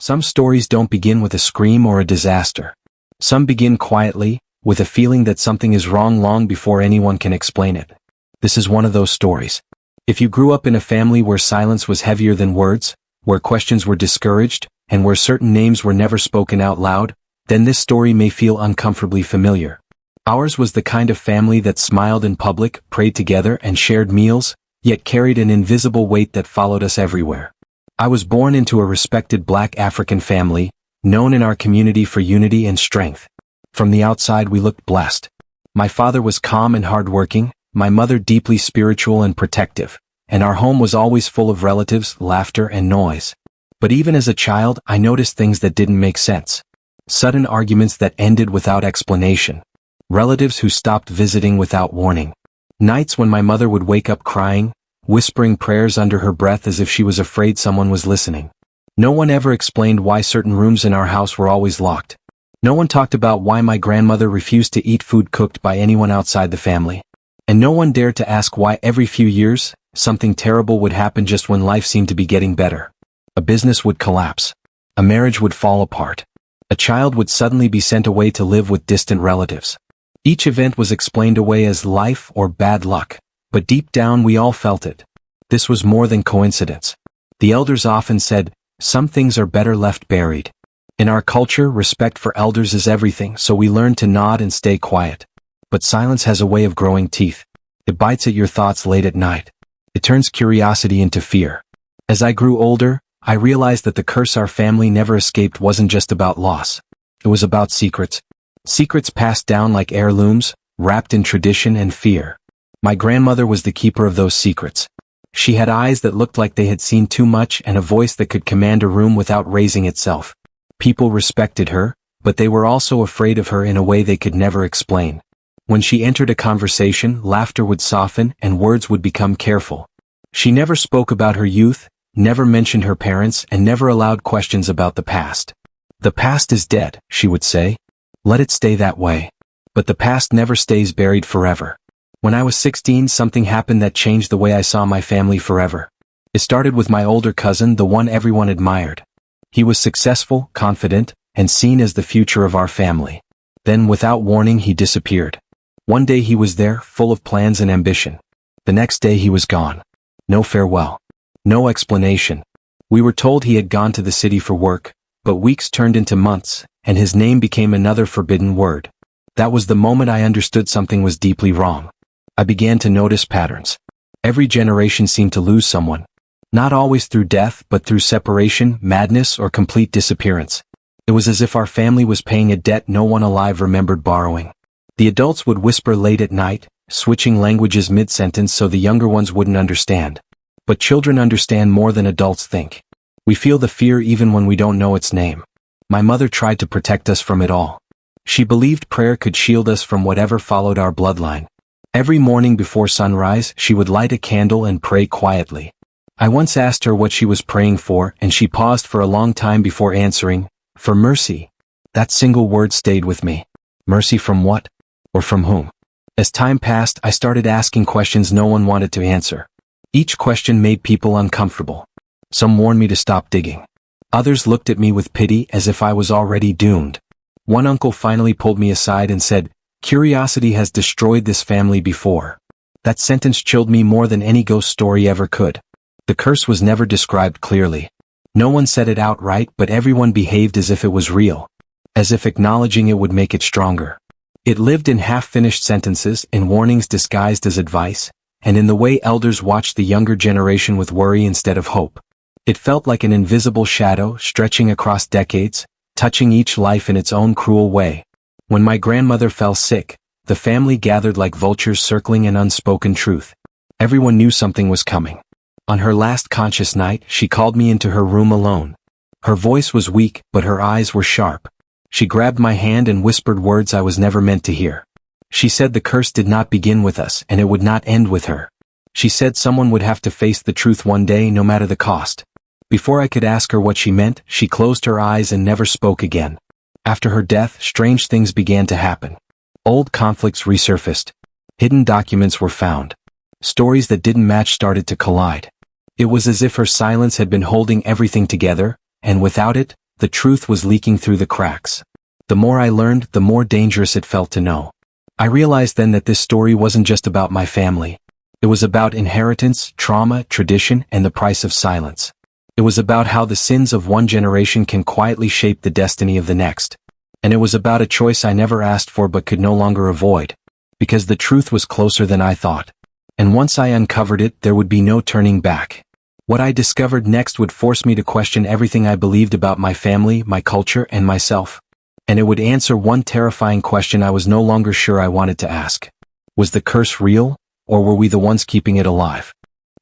Some stories don't begin with a scream or a disaster. Some begin quietly, with a feeling that something is wrong long before anyone can explain it. This is one of those stories. If you grew up in a family where silence was heavier than words, where questions were discouraged, and where certain names were never spoken out loud, then this story may feel uncomfortably familiar. Ours was the kind of family that smiled in public, prayed together, and shared meals, yet carried an invisible weight that followed us everywhere. I was born into a respected Black African family, known in our community for unity and strength. From the outside we looked blessed. My father was calm and hardworking, my mother deeply spiritual and protective, and our home was always full of relatives, laughter, and noise. But even as a child, I noticed things that didn't make sense. Sudden arguments that ended without explanation. Relatives who stopped visiting without warning. Nights when my mother would wake up crying, whispering prayers under her breath as if she was afraid someone was listening. No one ever explained why certain rooms in our house were always locked. No one talked about why my grandmother refused to eat food cooked by anyone outside the family. And no one dared to ask why every few years, something terrible would happen just when life seemed to be getting better. A business would collapse. A marriage would fall apart. A child would suddenly be sent away to live with distant relatives. Each event was explained away as life or bad luck. But deep down we all felt it. This was more than coincidence. The elders often said, "Some things are better left buried." In our culture, respect for elders is everything, so we learn to nod and stay quiet. But silence has a way of growing teeth. It bites at your thoughts late at night. It turns curiosity into fear. As I grew older, I realized that the curse our family never escaped wasn't just about loss. It was about secrets. Secrets passed down like heirlooms, wrapped in tradition and fear. My grandmother was the keeper of those secrets. She had eyes that looked like they had seen too much and a voice that could command a room without raising itself. People respected her, but they were also afraid of her in a way they could never explain. When she entered a conversation, laughter would soften and words would become careful. She never spoke about her youth, never mentioned her parents, and never allowed questions about the past. "The past is dead," she would say. "Let it stay that way." But the past never stays buried forever. When I was 16, something happened that changed the way I saw my family forever. It started with my older cousin, the one everyone admired. He was successful, confident, and seen as the future of our family. Then, without warning, he disappeared. One day he was there, full of plans and ambition. The next day he was gone. No farewell. No explanation. We were told he had gone to the city for work, but weeks turned into months, and his name became another forbidden word. That was the moment I understood something was deeply wrong. I began to notice patterns. Every generation seemed to lose someone. Not always through death, but through separation, madness, or complete disappearance. It was as if our family was paying a debt no one alive remembered borrowing. The adults would whisper late at night, switching languages mid-sentence so the younger ones wouldn't understand. But children understand more than adults think. We feel the fear even when we don't know its name. My mother tried to protect us from it all. She believed prayer could shield us from whatever followed our bloodline. Every morning before sunrise, she would light a candle and pray quietly. I once asked her what she was praying for, and she paused for a long time before answering, "For mercy." That single word stayed with me. Mercy from what? Or from whom? As time passed, I started asking questions no one wanted to answer. Each question made people uncomfortable. Some warned me to stop digging. Others looked at me with pity as if I was already doomed. One uncle finally pulled me aside and said, "Curiosity has destroyed this family before." That sentence chilled me more than any ghost story ever could. The curse was never described clearly. No one said it outright, but everyone behaved as if it was real. As if acknowledging it would make it stronger. It lived in half-finished sentences, in warnings disguised as advice, and in the way elders watched the younger generation with worry instead of hope. It felt like an invisible shadow stretching across decades, touching each life in its own cruel way. When my grandmother fell sick, the family gathered like vultures circling an unspoken truth. Everyone knew something was coming. On her last conscious night, she called me into her room alone. Her voice was weak, but her eyes were sharp. She grabbed my hand and whispered words I was never meant to hear. She said the curse did not begin with us, and it would not end with her. She said someone would have to face the truth one day, no matter the cost. Before I could ask her what she meant, she closed her eyes and never spoke again. After her death, strange things began to happen. Old conflicts resurfaced. Hidden documents were found. Stories that didn't match started to collide. It was as if her silence had been holding everything together, and without it, the truth was leaking through the cracks. The more I learned, the more dangerous it felt to know. I realized then that this story wasn't just about my family. It was about inheritance, trauma, tradition, and the price of silence. It was about how the sins of one generation can quietly shape the destiny of the next. And it was about a choice I never asked for but could no longer avoid. Because the truth was closer than I thought. And once I uncovered it, there would be no turning back. What I discovered next would force me to question everything I believed about my family, my culture, and myself. And it would answer one terrifying question I was no longer sure I wanted to ask. Was the curse real, or were we the ones keeping it alive?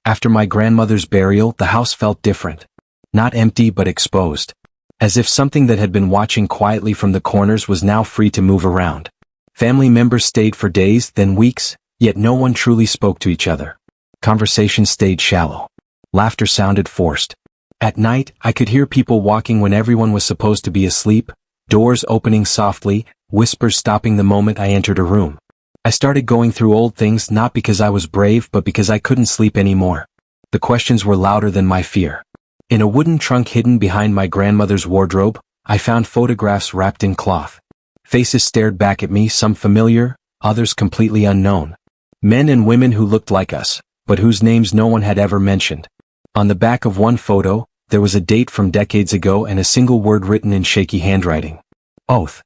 After my grandmother's burial, the house felt different. Not empty but exposed. As if something that had been watching quietly from the corners was now free to move around. Family members stayed for days, then weeks, yet no one truly spoke to each other. Conversation stayed shallow. Laughter sounded forced. At night, I could hear people walking when everyone was supposed to be asleep, doors opening softly, whispers stopping the moment I entered a room. I started going through old things not because I was brave but because I couldn't sleep anymore. The questions were louder than my fear. In a wooden trunk hidden behind my grandmother's wardrobe, I found photographs wrapped in cloth. Faces stared back at me, some familiar, others completely unknown. Men and women who looked like us, but whose names no one had ever mentioned. On the back of one photo, there was a date from decades ago and a single word written in shaky handwriting. Oath.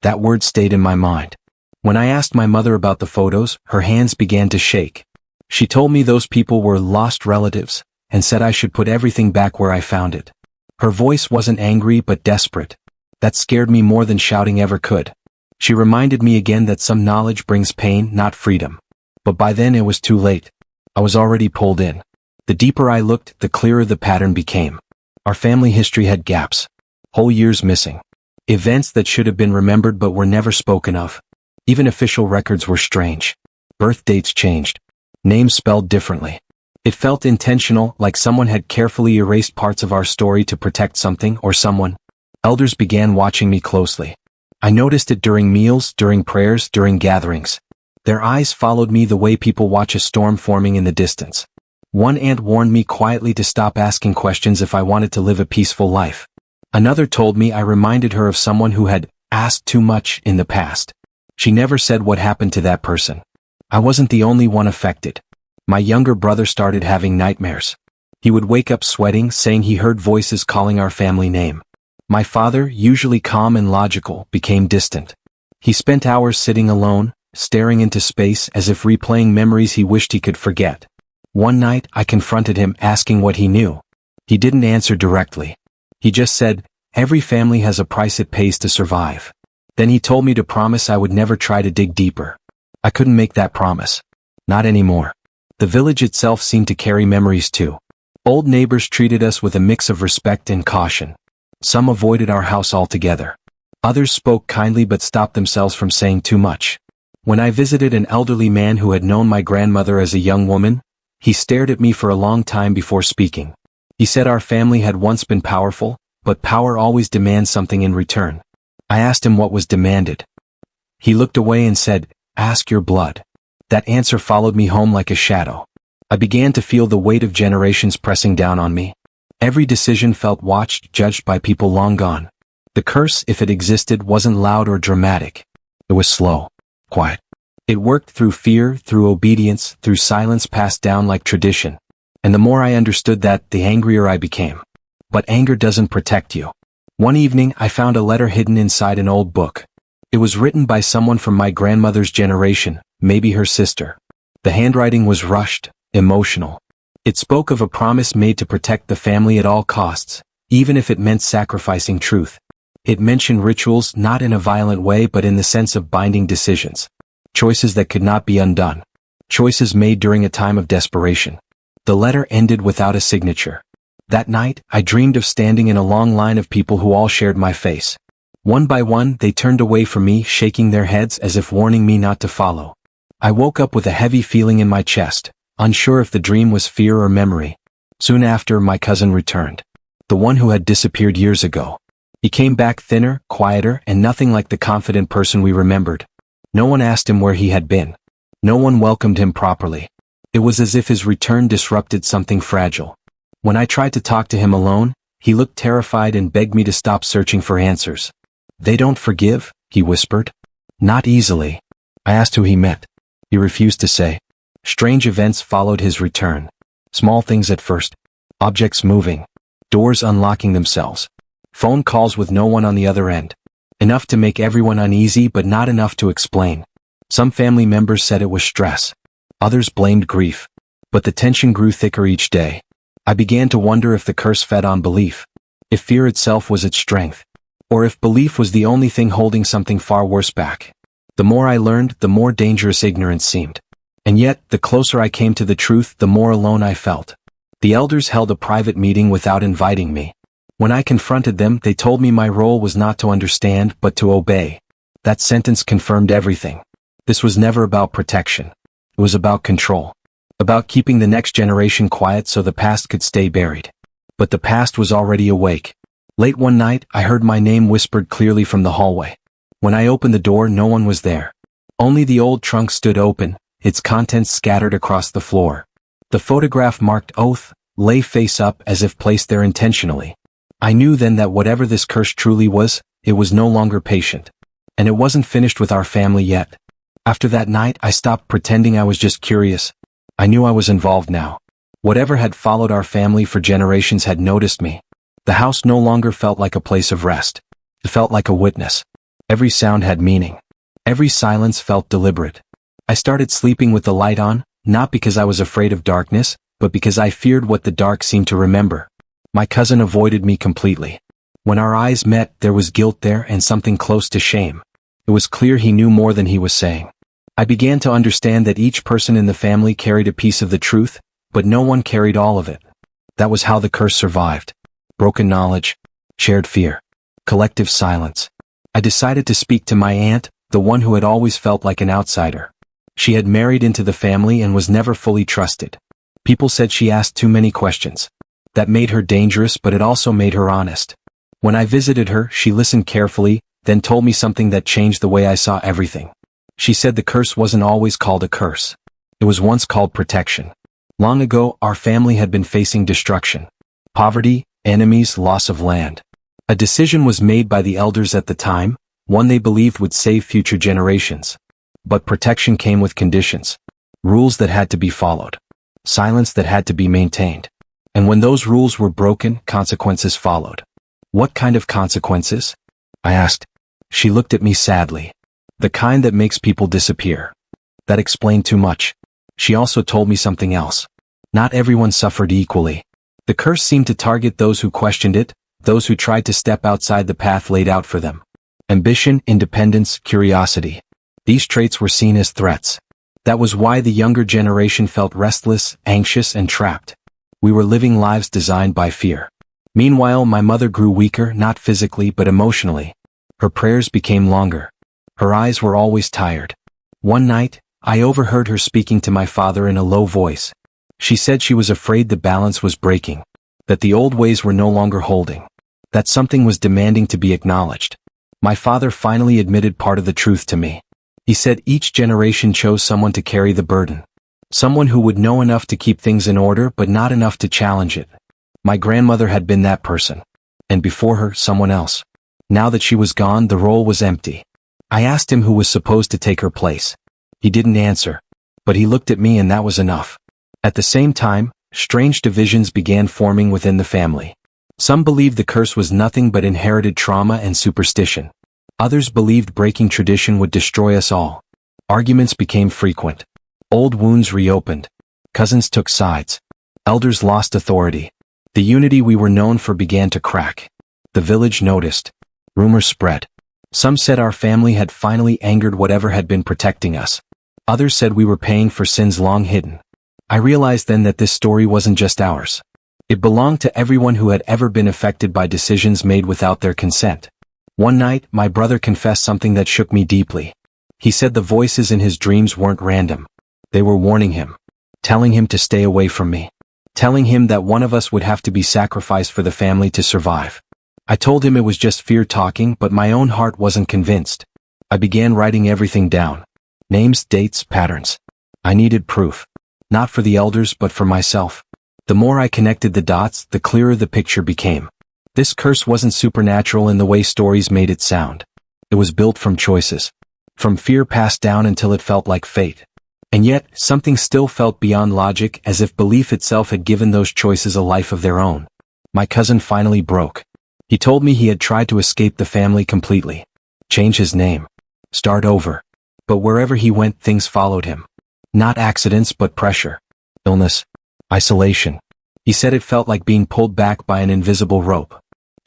That word stayed in my mind. When I asked my mother about the photos, her hands began to shake. She told me those people were lost relatives, and said I should put everything back where I found it. Her voice wasn't angry but desperate. That scared me more than shouting ever could. She reminded me again that some knowledge brings pain, not freedom. But by then it was too late. I was already pulled in. The deeper I looked, the clearer the pattern became. Our family history had gaps. Whole years missing. Events that should have been remembered but were never spoken of. Even official records were strange. Birth dates changed. Names spelled differently. It felt intentional, like someone had carefully erased parts of our story to protect something or someone. Elders began watching me closely. I noticed it during meals, during prayers, during gatherings. Their eyes followed me the way people watch a storm forming in the distance. One aunt warned me quietly to stop asking questions if I wanted to live a peaceful life. Another told me I reminded her of someone who had asked too much in the past. She never said what happened to that person. I wasn't the only one affected. My younger brother started having nightmares. He would wake up sweating, saying he heard voices calling our family name. My father, usually calm and logical, became distant. He spent hours sitting alone, staring into space as if replaying memories he wished he could forget. One night, I confronted him, asking what he knew. He didn't answer directly. He just said, "Every family has a price it pays to survive." Then he told me to promise I would never try to dig deeper. I couldn't make that promise. Not anymore. The village itself seemed to carry memories too. Old neighbors treated us with a mix of respect and caution. Some avoided our house altogether. Others spoke kindly but stopped themselves from saying too much. When I visited an elderly man who had known my grandmother as a young woman, he stared at me for a long time before speaking. He said our family had once been powerful, but power always demands something in return. I asked him what was demanded. He looked away and said, "Ask your blood." That answer followed me home like a shadow. I began to feel the weight of generations pressing down on me. Every decision felt watched, judged by people long gone. The curse, if it existed, wasn't loud or dramatic. It was slow, quiet. It worked through fear, through obedience, through silence passed down like tradition. And the more I understood that, the angrier I became. But anger doesn't protect you. One evening, I found a letter hidden inside an old book. It was written by someone from my grandmother's generation, maybe her sister. The handwriting was rushed, emotional. It spoke of a promise made to protect the family at all costs, even if it meant sacrificing truth. It mentioned rituals not in a violent way but in the sense of binding decisions. Choices that could not be undone. Choices made during a time of desperation. The letter ended without a signature. That night, I dreamed of standing in a long line of people who all shared my face. One by one, they turned away from me, shaking their heads as if warning me not to follow. I woke up with a heavy feeling in my chest, unsure if the dream was fear or memory. Soon after, my cousin returned. The one who had disappeared years ago. He came back thinner, quieter, and nothing like the confident person we remembered. No one asked him where he had been. No one welcomed him properly. It was as if his return disrupted something fragile. When I tried to talk to him alone, He looked terrified and begged me to stop searching for answers. "They don't forgive?" he whispered. "Not easily." I asked who he met. He refused to say. Strange events followed his return. Small things at first. Objects moving. Doors unlocking themselves. Phone calls with no one on the other end. Enough to make everyone uneasy, but not enough to explain. Some family members said it was stress. Others blamed grief. But the tension grew thicker each day. I began to wonder if the curse fed on belief. If fear itself was its strength. Or if belief was the only thing holding something far worse back. The more I learned, the more dangerous ignorance seemed. And yet, the closer I came to the truth, the more alone I felt. The elders held a private meeting without inviting me. When I confronted them, they told me my role was not to understand, but to obey. That sentence confirmed everything. This was never about protection. It was about control. About keeping the next generation quiet so the past could stay buried. But the past was already awake. Late one night, I heard my name whispered clearly from the hallway. When I opened the door, no one was there. Only the old trunk stood open, its contents scattered across the floor. The photograph marked oath lay face up as if placed there intentionally. I knew then that whatever this curse truly was, it was no longer patient. And it wasn't finished with our family yet. After that night, I stopped pretending I was just curious. I knew I was involved now. Whatever had followed our family for generations had noticed me. The house no longer felt like a place of rest. It felt like a witness. Every sound had meaning. Every silence felt deliberate. I started sleeping with the light on, not because I was afraid of darkness, but because I feared what the dark seemed to remember. My cousin avoided me completely. When our eyes met, there was guilt there and something close to shame. It was clear he knew more than he was saying. I began to understand that each person in the family carried a piece of the truth, but no one carried all of it. That was how the curse survived. Broken knowledge, shared fear, collective silence. I decided to speak to my aunt, the one who had always felt like an outsider. She had married into the family and was never fully trusted. People said she asked too many questions. That made her dangerous, but it also made her honest. When I visited her, she listened carefully, then told me something that changed the way I saw everything. She said the curse wasn't always called a curse. It was once called protection. Long ago, our family had been facing destruction. Poverty, enemies, loss of land. A decision was made by the elders at the time, one they believed would save future generations. But protection came with conditions. Rules that had to be followed. Silence that had to be maintained. And when those rules were broken, consequences followed. What kind of consequences? I asked. She looked at me sadly. The kind that makes people disappear. That explained too much. She also told me something else. Not everyone suffered equally. The curse seemed to target those who questioned it, those who tried to step outside the path laid out for them. Ambition, independence, curiosity. These traits were seen as threats. That was why the younger generation felt restless, anxious, and trapped. We were living lives designed by fear. Meanwhile, my mother grew weaker, not physically but emotionally. Her prayers became longer. Her eyes were always tired. One night, I overheard her speaking to my father in a low voice. She said she was afraid the balance was breaking, that the old ways were no longer holding, that something was demanding to be acknowledged. My father finally admitted part of the truth to me. He said each generation chose someone to carry the burden. Someone who would know enough to keep things in order but not enough to challenge it. My grandmother had been that person. And before her, someone else. Now that she was gone, the role was empty. I asked him who was supposed to take her place. He didn't answer. But he looked at me and that was enough. At the same time, strange divisions began forming within the family. Some believed the curse was nothing but inherited trauma and superstition. Others believed breaking tradition would destroy us all. Arguments became frequent. Old wounds reopened. Cousins took sides. Elders lost authority. The unity we were known for began to crack. The village noticed. Rumors spread. Some said our family had finally angered whatever had been protecting us. Others said we were paying for sins long hidden. I realized then that this story wasn't just ours. It belonged to everyone who had ever been affected by decisions made without their consent. One night, my brother confessed something that shook me deeply. He said the voices in his dreams weren't random. They were warning him. Telling him to stay away from me. Telling him that one of us would have to be sacrificed for the family to survive. I told him it was just fear talking, but my own heart wasn't convinced. I began writing everything down. Names, dates, patterns. I needed proof. Not for the elders, but for myself. The more I connected the dots, the clearer the picture became. This curse wasn't supernatural in the way stories made it sound. It was built from choices. From fear passed down until it felt like fate. And yet, something still felt beyond logic, as if belief itself had given those choices a life of their own. My cousin finally broke. He told me he had tried to escape the family completely. Change his name. Start over. But wherever he went, things followed him. Not accidents, but pressure. Illness. Isolation. He said it felt like being pulled back by an invisible rope.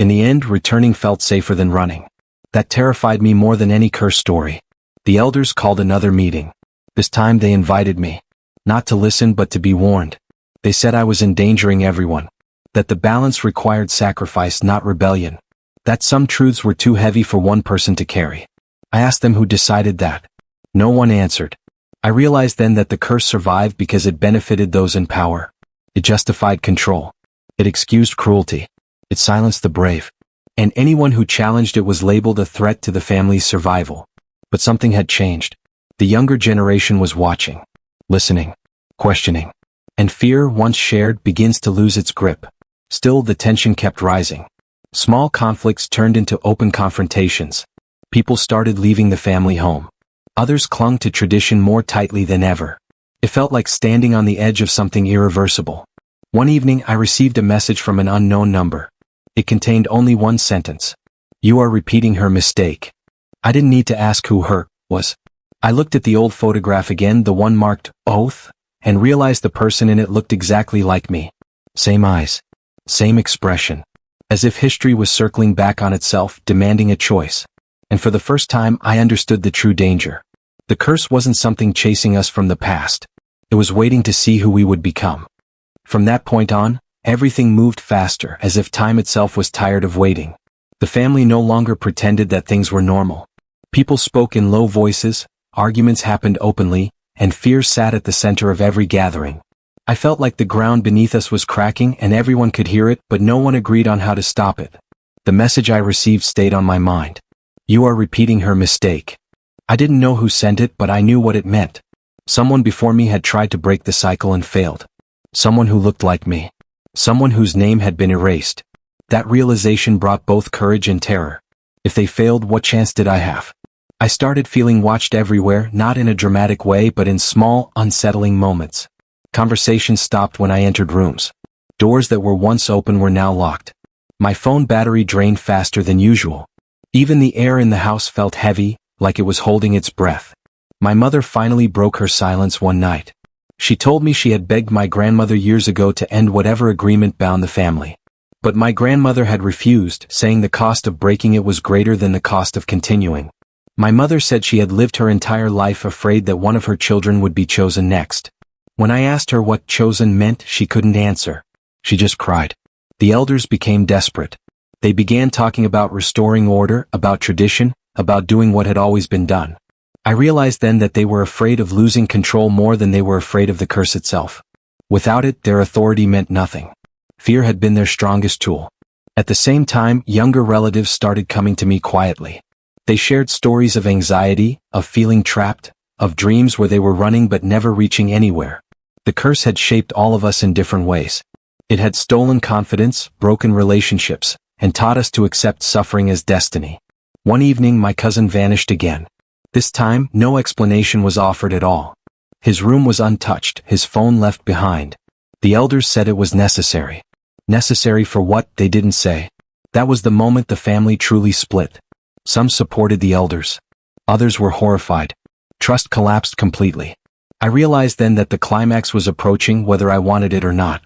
In the end, returning felt safer than running. That terrified me more than any curse story. The elders called another meeting. This time they invited me. Not to listen but to be warned. They said I was endangering everyone. That the balance required sacrifice, not rebellion. That some truths were too heavy for one person to carry. I asked them who decided that. No one answered. I realized then that the curse survived because it benefited those in power. It justified control. It excused cruelty. It silenced the brave. And anyone who challenged it was labeled a threat to the family's survival. But something had changed. The younger generation was watching, listening, questioning. And fear, once shared, begins to lose its grip. Still, the tension kept rising. Small conflicts turned into open confrontations. People started leaving the family home. Others clung to tradition more tightly than ever. It felt like standing on the edge of something irreversible. One evening, I received a message from an unknown number. It contained only one sentence. You are repeating her mistake. I didn't need to ask who her was. I looked at the old photograph again, the one marked oath, and realized the person in it looked exactly like me. Same eyes. Same expression. As if history was circling back on itself, demanding a choice. And for the first time, I understood the true danger. The curse wasn't something chasing us from the past. It was waiting to see who we would become. From that point on, everything moved faster, as if time itself was tired of waiting. The family no longer pretended that things were normal. People spoke in low voices, arguments happened openly, and fear sat at the center of every gathering. I felt like the ground beneath us was cracking and everyone could hear it, but no one agreed on how to stop it. The message I received stayed on my mind. You are repeating her mistake. I didn't know who sent it, but I knew what it meant. Someone before me had tried to break the cycle and failed. Someone who looked like me. Someone whose name had been erased. That realization brought both courage and terror. If they failed, what chance did I have? I started feeling watched everywhere, not in a dramatic way but in small, unsettling moments. Conversations stopped when I entered rooms. Doors that were once open were now locked. My phone battery drained faster than usual. Even the air in the house felt heavy, like it was holding its breath. My mother finally broke her silence one night. She told me she had begged my grandmother years ago to end whatever agreement bound the family. But my grandmother had refused, saying the cost of breaking it was greater than the cost of continuing. My mother said she had lived her entire life afraid that one of her children would be chosen next. When I asked her what chosen meant, she couldn't answer. She just cried. The elders became desperate. They began talking about restoring order, about tradition, about doing what had always been done. I realized then that they were afraid of losing control more than they were afraid of the curse itself. Without it, their authority meant nothing. Fear had been their strongest tool. At the same time, younger relatives started coming to me quietly. They shared stories of anxiety, of feeling trapped, of dreams where they were running but never reaching anywhere. The curse had shaped all of us in different ways. It had stolen confidence, broken relationships, and taught us to accept suffering as destiny. One evening, my cousin vanished again. This time, no explanation was offered at all. His room was untouched, his phone left behind. The elders said it was necessary. Necessary for what, they didn't say. That was the moment the family truly split. Some supported the elders. Others were horrified. Trust collapsed completely. I realized then that the climax was approaching whether I wanted it or not.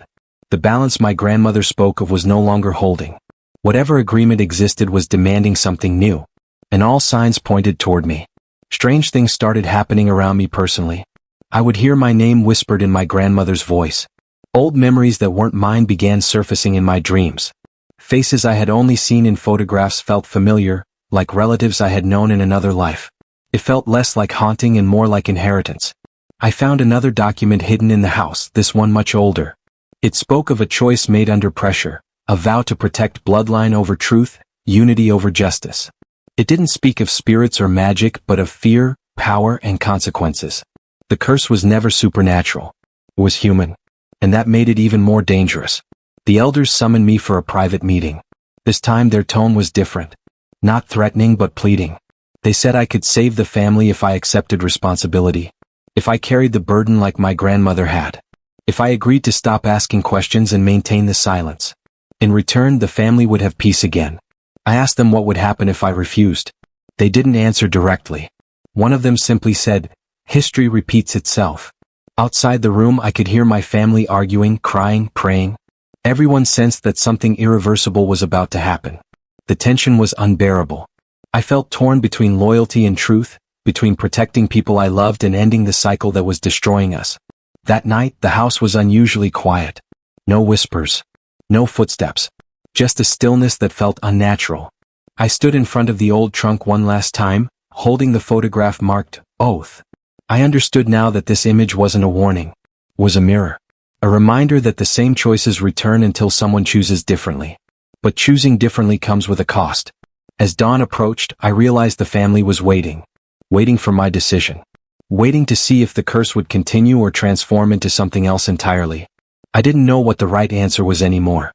The balance my grandmother spoke of was no longer holding. Whatever agreement existed was demanding something new. And all signs pointed toward me. Strange things started happening around me personally. I would hear my name whispered in my grandmother's voice. Old memories that weren't mine began surfacing in my dreams. Faces I had only seen in photographs felt familiar, like relatives I had known in another life. It felt less like haunting and more like inheritance. I found another document hidden in the house, this one much older. It spoke of a choice made under pressure, a vow to protect bloodline over truth, unity over justice. It didn't speak of spirits or magic but of fear, power, and consequences. The curse was never supernatural. It was human. And that made it even more dangerous. The elders summoned me for a private meeting. This time their tone was different. Not threatening but pleading. They said I could save the family if I accepted responsibility. If I carried the burden like my grandmother had. If I agreed to stop asking questions and maintain the silence. In return, the family would have peace again. I asked them what would happen if I refused. They didn't answer directly. One of them simply said, "History repeats itself." Outside the room I could hear my family arguing, crying, praying. Everyone sensed that something irreversible was about to happen. The tension was unbearable. I felt torn between loyalty and truth, between protecting people I loved and ending the cycle that was destroying us. That night, the house was unusually quiet. No whispers. No footsteps. Just a stillness that felt unnatural. I stood in front of the old trunk one last time, holding the photograph marked, "Oath." I understood now that this image wasn't a warning. It was a mirror. A reminder that the same choices return until someone chooses differently. But choosing differently comes with a cost. As dawn approached, I realized the family was waiting. Waiting for my decision. Waiting to see if the curse would continue or transform into something else entirely. I didn't know what the right answer was anymore.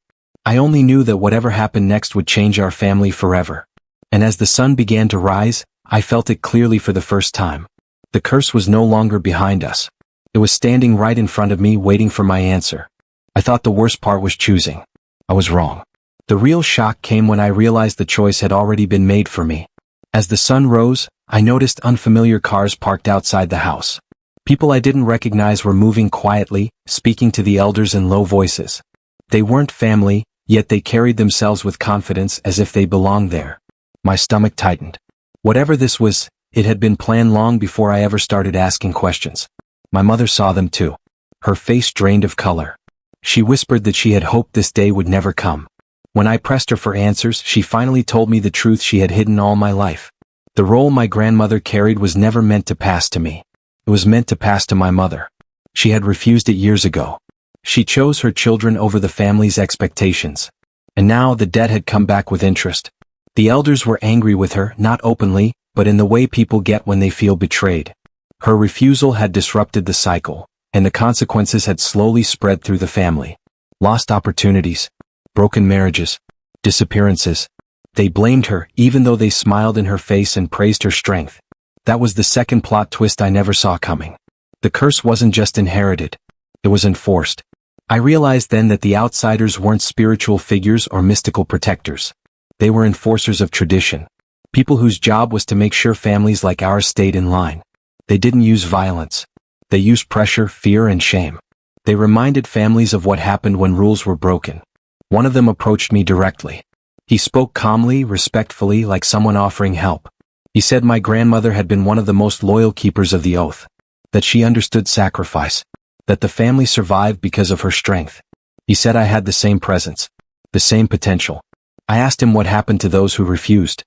I only knew that whatever happened next would change our family forever. And as the sun began to rise, I felt it clearly for the first time. The curse was no longer behind us. It was standing right in front of me waiting for my answer. I thought the worst part was choosing. I was wrong. The real shock came when I realized the choice had already been made for me. As the sun rose, I noticed unfamiliar cars parked outside the house. People I didn't recognize were moving quietly, speaking to the elders in low voices. They weren't family, yet they carried themselves with confidence as if they belonged there. My stomach tightened. Whatever this was, it had been planned long before I ever started asking questions. My mother saw them too. Her face drained of color. She whispered that she had hoped this day would never come. When I pressed her for answers, she finally told me the truth she had hidden all my life. The role my grandmother carried was never meant to pass to me. It was meant to pass to my mother. She had refused it years ago. She chose her children over the family's expectations. And now the debt had come back with interest. The elders were angry with her, not openly, but in the way people get when they feel betrayed. Her refusal had disrupted the cycle, and the consequences had slowly spread through the family. Lost opportunities, broken marriages, disappearances. They blamed her, even though they smiled in her face and praised her strength. That was the second plot twist I never saw coming. The curse wasn't just inherited. It was enforced. I realized then that the outsiders weren't spiritual figures or mystical protectors. They were enforcers of tradition. People whose job was to make sure families like ours stayed in line. They didn't use violence. They used pressure, fear, and shame. They reminded families of what happened when rules were broken. One of them approached me directly. He spoke calmly, respectfully, like someone offering help. He said my grandmother had been one of the most loyal keepers of the oath. That she understood sacrifice. That the family survived because of her strength. He said I had the same presence. The same potential. I asked him what happened to those who refused.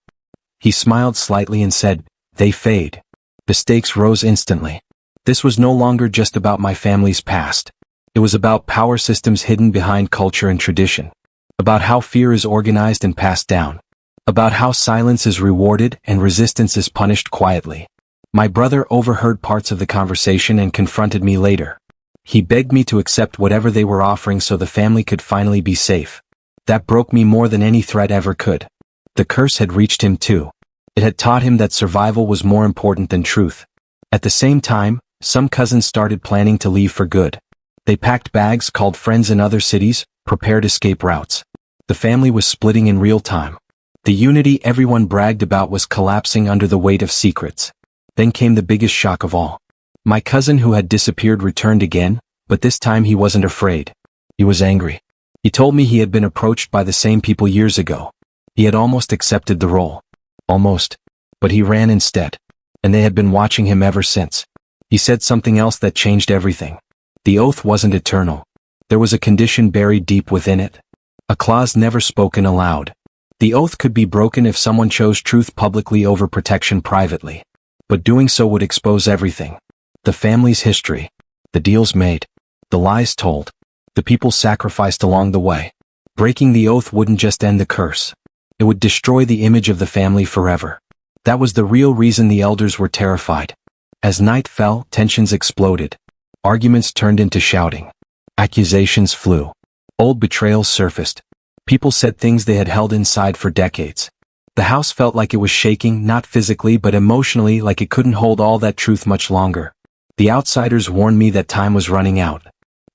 He smiled slightly and said, "They fade." The stakes rose instantly. This was no longer just about my family's past. It was about power systems hidden behind culture and tradition. About how fear is organized and passed down. About how silence is rewarded and resistance is punished quietly. My brother overheard parts of the conversation and confronted me later. He begged me to accept whatever they were offering so the family could finally be safe. That broke me more than any threat ever could. The curse had reached him too. It had taught him that survival was more important than truth. At the same time, some cousins started planning to leave for good. They packed bags, called friends in other cities, prepared escape routes. The family was splitting in real time. The unity everyone bragged about was collapsing under the weight of secrets. Then came the biggest shock of all. My cousin who had disappeared returned again, but this time he wasn't afraid. He was angry. He told me he had been approached by the same people years ago. He had almost accepted the role. Almost. But he ran instead. And they had been watching him ever since. He said something else that changed everything. The oath wasn't eternal. There was a condition buried deep within it. A clause never spoken aloud. The oath could be broken if someone chose truth publicly over protection privately. But doing so would expose everything. The family's history. The deals made. The lies told. The people sacrificed along the way. Breaking the oath wouldn't just end the curse. It would destroy the image of the family forever. That was the real reason the elders were terrified. As night fell, tensions exploded. Arguments turned into shouting. Accusations flew. Old betrayals surfaced. People said things they had held inside for decades. The house felt like it was shaking, not physically but emotionally, like it couldn't hold all that truth much longer. The outsiders warned me that time was running out.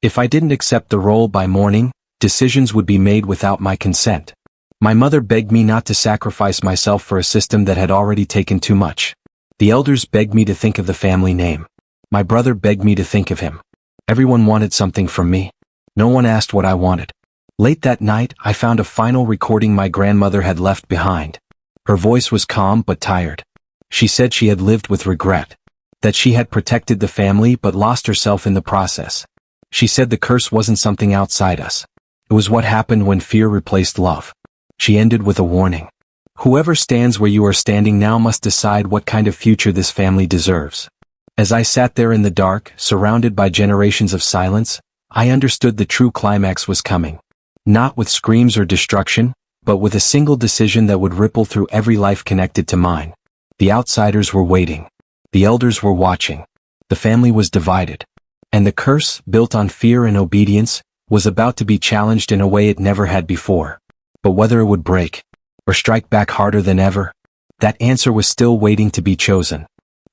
If I didn't accept the role by morning, decisions would be made without my consent. My mother begged me not to sacrifice myself for a system that had already taken too much. The elders begged me to think of the family name. My brother begged me to think of him. Everyone wanted something from me. No one asked what I wanted. Late that night, I found a final recording my grandmother had left behind. Her voice was calm but tired. She said she had lived with regret. That she had protected the family but lost herself in the process. She said the curse wasn't something outside us. It was what happened when fear replaced love. She ended with a warning. Whoever stands where you are standing now must decide what kind of future this family deserves. As I sat there in the dark, surrounded by generations of silence, I understood the true climax was coming. Not with screams or destruction, but with a single decision that would ripple through every life connected to mine. The outsiders were waiting. The elders were watching. The family was divided. And the curse, built on fear and obedience, was about to be challenged in a way it never had before. But whether it would break, or strike back harder than ever, that answer was still waiting to be chosen.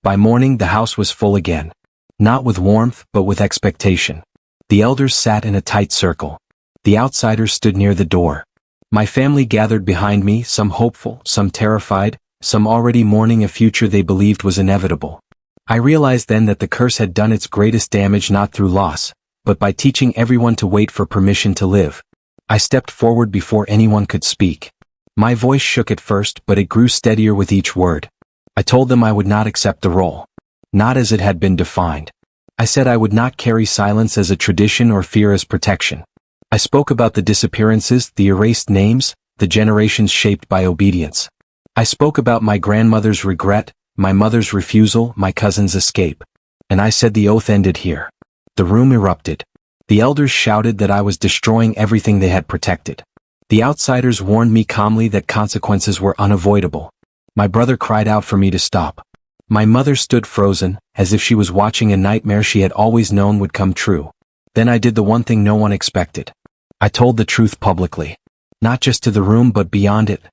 By morning the house was full again. Not with warmth, but with expectation. The elders sat in a tight circle. The outsiders stood near the door. My family gathered behind me, some hopeful, some terrified, some already mourning a future they believed was inevitable. I realized then that the curse had done its greatest damage not through loss, but by teaching everyone to wait for permission to live. I stepped forward before anyone could speak. My voice shook at first, but it grew steadier with each word. I told them I would not accept the role. Not as it had been defined. I said I would not carry silence as a tradition or fear as protection. I spoke about the disappearances, the erased names, the generations shaped by obedience. I spoke about my grandmother's regret, my mother's refusal, my cousin's escape. And I said the oath ended here. The room erupted. The elders shouted that I was destroying everything they had protected. The outsiders warned me calmly that consequences were unavoidable. My brother cried out for me to stop. My mother stood frozen, as if she was watching a nightmare she had always known would come true. Then I did the one thing no one expected. I told the truth publicly. Not just to the room but beyond it.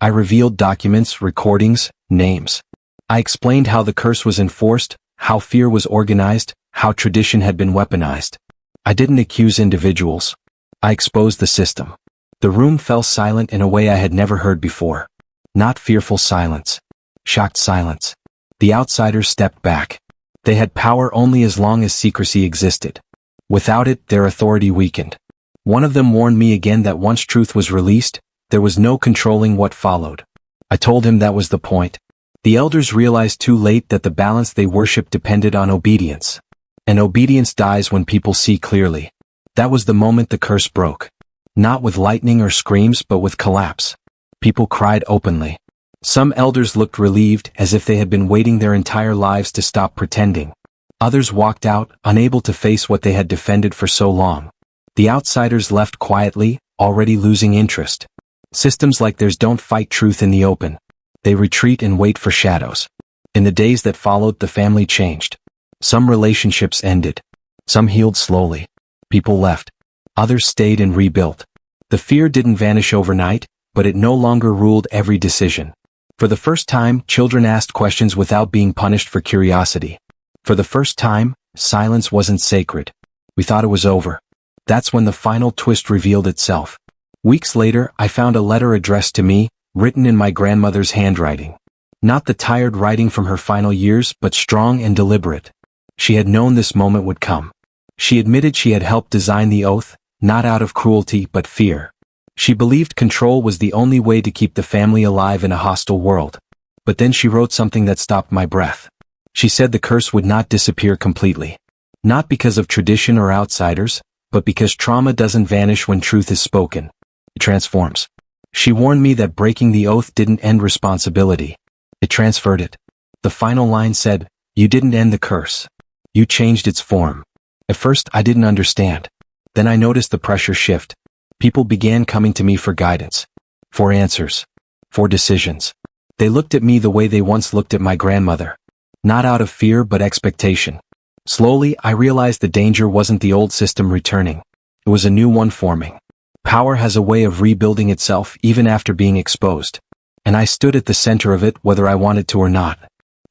I revealed documents, recordings, names. I explained how the curse was enforced, how fear was organized, how tradition had been weaponized. I didn't accuse individuals. I exposed the system. The room fell silent in a way I had never heard before. Not fearful silence. Shocked silence. The outsiders stepped back. They had power only as long as secrecy existed. Without it, their authority weakened. One of them warned me again that once truth was released, there was no controlling what followed. I told him that was the point. The elders realized too late that the balance they worshipped depended on obedience. And obedience dies when people see clearly. That was the moment the curse broke. Not with lightning or screams but with collapse. People cried openly. Some elders looked relieved, as if they had been waiting their entire lives to stop pretending. Others walked out, unable to face what they had defended for so long. The outsiders left quietly, already losing interest. Systems like theirs don't fight truth in the open. They retreat and wait for shadows. In the days that followed, the family changed. Some relationships ended. Some healed slowly. People left. Others stayed and rebuilt. The fear didn't vanish overnight, but it no longer ruled every decision. For the first time, children asked questions without being punished for curiosity. For the first time, silence wasn't sacred. We thought it was over. That's when the final twist revealed itself. Weeks later, I found a letter addressed to me, written in my grandmother's handwriting. Not the tired writing from her final years, but strong and deliberate. She had known this moment would come. She admitted she had helped design the oath, not out of cruelty but fear. She believed control was the only way to keep the family alive in a hostile world. But then she wrote something that stopped my breath. She said the curse would not disappear completely. Not because of tradition or outsiders, but because trauma doesn't vanish when truth is spoken. It transforms. She warned me that breaking the oath didn't end responsibility. It transferred it. The final line said, "You didn't end the curse. You changed its form." At first, I didn't understand. Then I noticed the pressure shift. People began coming to me for guidance. For answers. For decisions. They looked at me the way they once looked at my grandmother. Not out of fear but expectation. Slowly, I realized the danger wasn't the old system returning. It was a new one forming. Power has a way of rebuilding itself even after being exposed. And I stood at the center of it whether I wanted to or not.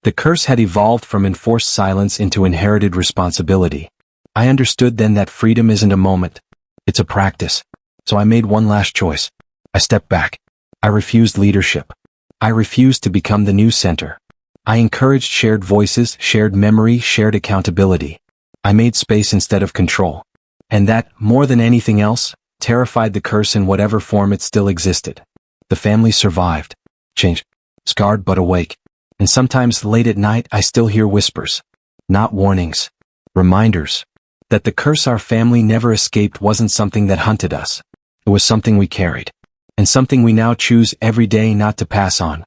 The curse had evolved from enforced silence into inherited responsibility. I understood then that freedom isn't a moment. It's a practice. So I made one last choice. I stepped back. I refused leadership. I refused to become the news center. I encouraged shared voices, shared memory, shared accountability. I made space instead of control. And that, more than anything else, terrified the curse in whatever form it still existed. The family survived. Changed. Scarred but awake. And sometimes late at night I still hear whispers. Not warnings. Reminders. That the curse our family never escaped wasn't something that hunted us. It was something we carried. And something we now choose every day not to pass on.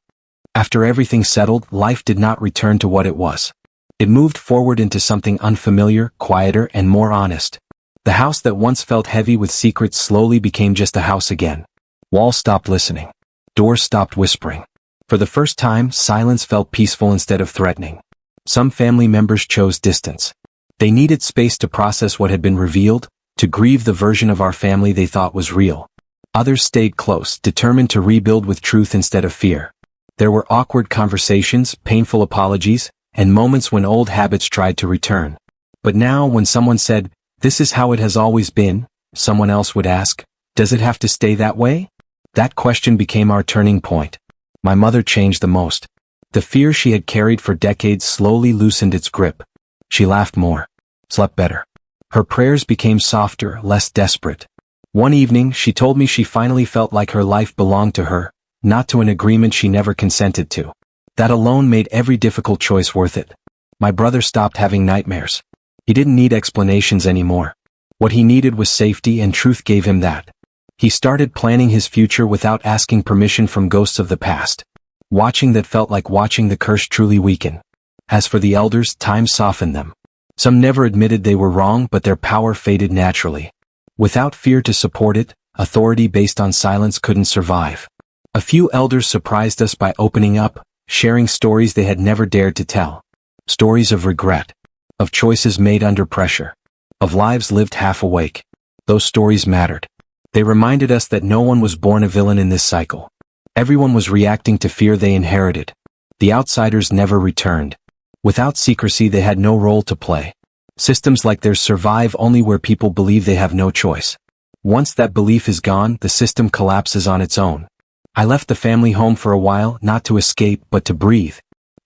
After everything settled, life did not return to what it was. It moved forward into something unfamiliar, quieter, and more honest. The house that once felt heavy with secrets slowly became just a house again. Walls stopped listening. Doors stopped whispering. For the first time, silence felt peaceful instead of threatening. Some family members chose distance. They needed space to process what had been revealed, to grieve the version of our family they thought was real. Others stayed close, determined to rebuild with truth instead of fear. There were awkward conversations, painful apologies, and moments when old habits tried to return. But now, when someone said, "This is how it has always been," someone else would ask, "Does it have to stay that way?" That question became our turning point. My mother changed the most. The fear she had carried for decades slowly loosened its grip. She laughed more, slept better. Her prayers became softer, less desperate. One evening, she told me she finally felt like her life belonged to her, not to an agreement she never consented to. That alone made every difficult choice worth it. My brother stopped having nightmares. He didn't need explanations anymore. What he needed was safety, and truth gave him that. He started planning his future without asking permission from ghosts of the past. Watching that felt like watching the curse truly weaken. As for the elders, time softened them. Some never admitted they were wrong, but their power faded naturally. Without fear to support it, authority based on silence couldn't survive. A few elders surprised us by opening up, sharing stories they had never dared to tell. Stories of regret. Of choices made under pressure. Of lives lived half awake. Those stories mattered. They reminded us that no one was born a villain in this cycle. Everyone was reacting to fear they inherited. The outsiders never returned. Without secrecy they had no role to play. Systems like theirs survive only where people believe they have no choice. Once that belief is gone, the system collapses on its own. I left the family home for a while, not to escape, but to breathe.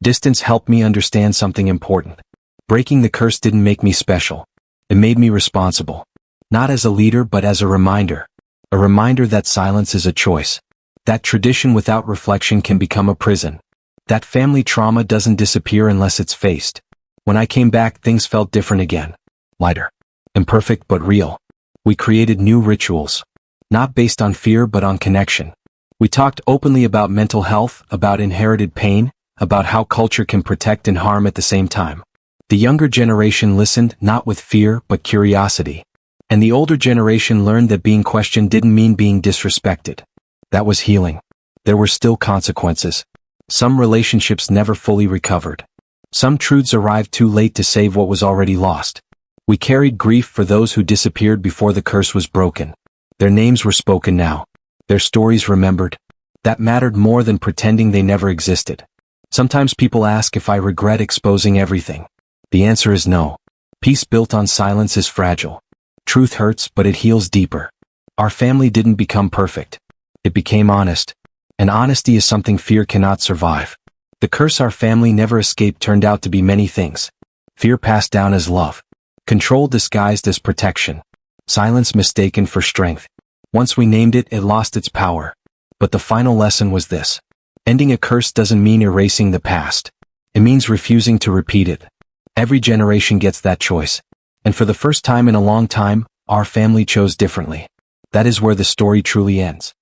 Distance helped me understand something important. Breaking the curse didn't make me special. It made me responsible. Not as a leader, but as a reminder. A reminder that silence is a choice. That tradition without reflection can become a prison. That family trauma doesn't disappear unless it's faced. When I came back, things felt different again. Lighter. Imperfect but real. We created new rituals. Not based on fear but on connection. We talked openly about mental health, about inherited pain, about how culture can protect and harm at the same time. The younger generation listened, not with fear but curiosity. And the older generation learned that being questioned didn't mean being disrespected. That was healing. There were still consequences. Some relationships never fully recovered. Some truths arrived too late to save what was already lost. We carried grief for those who disappeared before the curse was broken. Their names were spoken now. Their stories remembered. That mattered more than pretending they never existed. Sometimes people ask if I regret exposing everything. The answer is no. Peace built on silence is fragile. Truth hurts, but it heals deeper. Our family didn't become perfect. It became honest. And honesty is something fear cannot survive. The curse our family never escaped turned out to be many things. Fear passed down as love. Control disguised as protection. Silence mistaken for strength. Once we named it, it lost its power. But the final lesson was this. Ending a curse doesn't mean erasing the past. It means refusing to repeat it. Every generation gets that choice. And for the first time in a long time, our family chose differently. That is where the story truly ends.